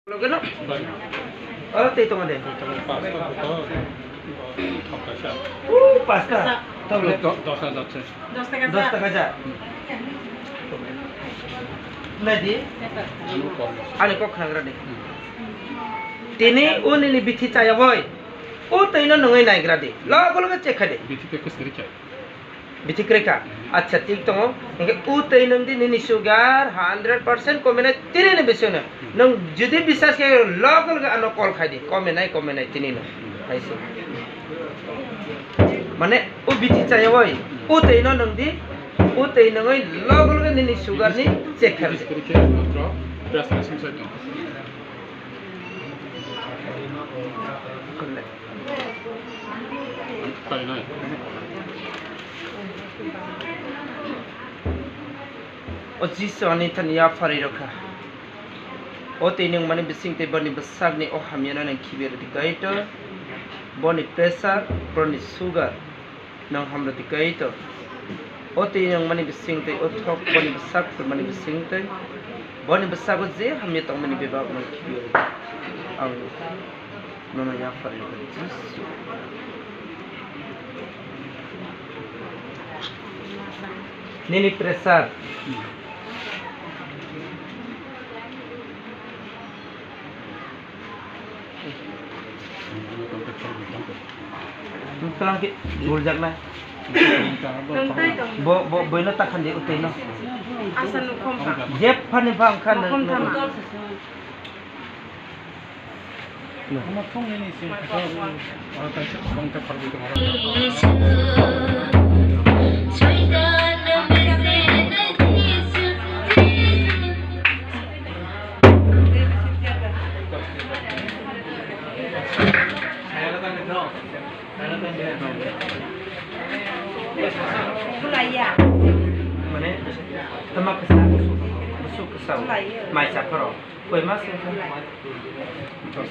Lo no? Oh, tito mo din. Pasta. Tahu dos টাকা যা Nadi? Ano ko khangra de. Tini unini bithi chaya boy. O taino nungai naigra de. Logol ga check de. Bithi pe kusri chai. Bithi kreka. Acha tik to nge u taino di nini sugar 100% komene tini ne besona. Nang judi bisas ke logol ga ano call khai de. Komen nai tini no. Aise. Mane u bithi chaya boy. U taino nang di o taino ngai logol ga nini sugar ni check kar de. O jisu ani tan ya fari rokha o teinung mani bising te bani besak ni o hamyana nang khiber dikaito boni pressure boni sugar nang hamra dikaito o teinung mani bising te o thok bani besak mani bising te boni besak je hamya tong mani bebak nang khiber ang nono ya fari rokha jisu nini pressure Tulang ki guljak na. Bo no takhan de utay no. Asan no kompa. Jep phani bang khan no. Hama thong ni sin. Ara ta bang ta farbi tumhara. Mana? Temak kesal, besuk kesal. Mai sakro. Koi mas yang kan?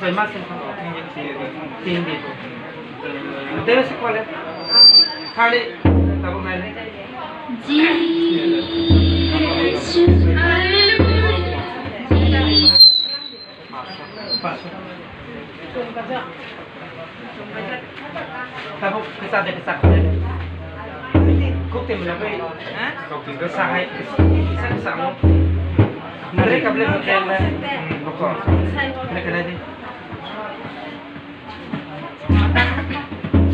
Koi mas yang kan? Tinggi. Dewa sekolah. Kali tahu mana? Pas. Tahu kesal deh kesal. Kok tim berapa? Kesahai, kesah mo. Mereka boleh berkena, pokok. Mereka nanti.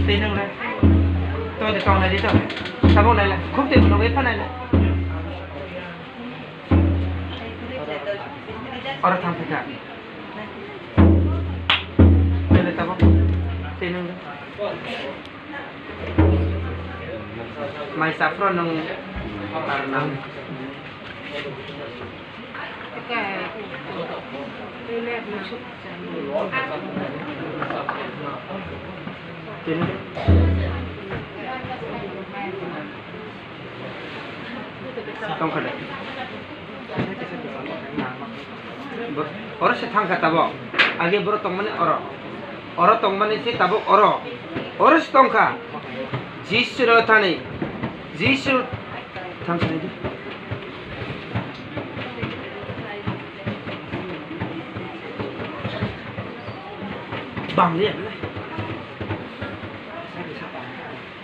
Tinang lah. Tuh di tahun nanti tuh. Kamu nela. Kok tim berapa apa nela? Orang tampil tak? Nela tahu? Tinang lah. Mai saffron nung karnam. Tong kada. Orang setang kata bo. Age bro tong mane oro. Oro tong mane si tabo oro. Oro setong ka. Jisu ro thani. Jisu thang sini di. Bang dia.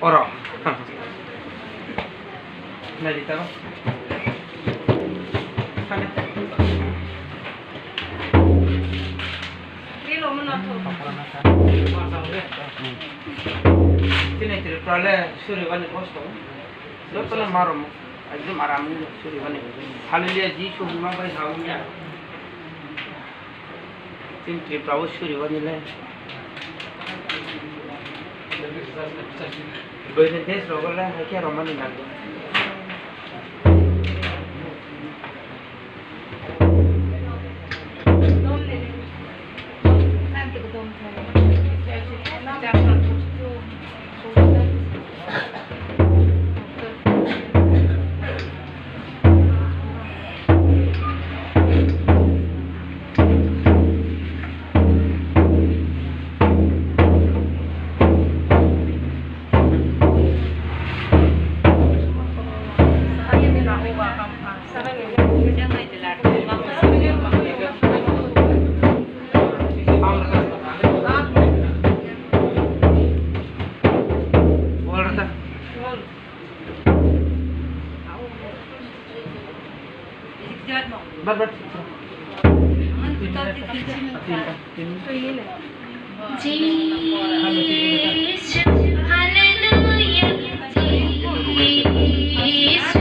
Oro. Nadi tahu. Thang. Kilo mana tu? Sini terus suri wani kosto. Lo pernah marom, aja maram suri wani. Haleluya Jisu memang baik haunya. Sini terus suri wani le. Boleh tes rogal lah, kayak roman ini nanti. Bart. Jesus, hallelujah, Jesus.